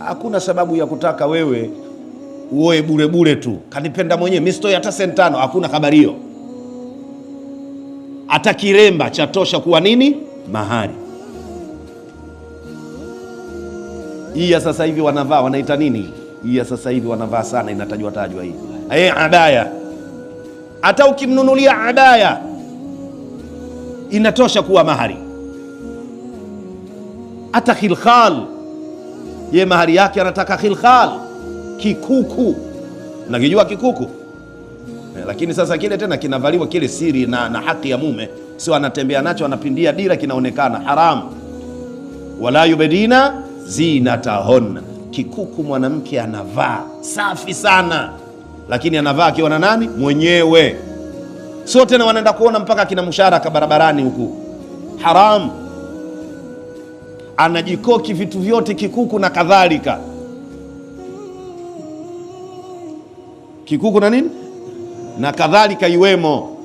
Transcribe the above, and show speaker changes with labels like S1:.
S1: Hakuna sababu ya kutaka wewe uoe bure bure tu. Kanipenda mwenyewe, mimi sitoi hata senti 5. Hakuna habari hiyo. Hata kiremba cha tosha kuwa nini? Mahari. Hii ya sasa hivi wanavaa, wanaita nini? Hii ya sasa hivi wanavaa sana, inatajwa tajwa hii. Abaya. Hata ukimnunulia abaya inatosha kuwa mahari. Hata khilkhal, ye mahari yake anataka khilkhal, kikuku. Nakijua kikuku? Lakini sasa kile tena kinavaliwa kile siri na haki ya mume, sio anatembea nacho anapindia dira, kinaonekana haramu. Wala yubedina zinatahunna. Kikuku mwanamke anavaa safi sana, lakini anavaa akiwa na nani? Mwenyewe. Sio tena wanaenda kuona mpaka kina musharaka barabarani huku. Haram. Anajikoki vitu vyote kikuku na kadhalika. Kikuku na nini? Na kadhalika iwemo.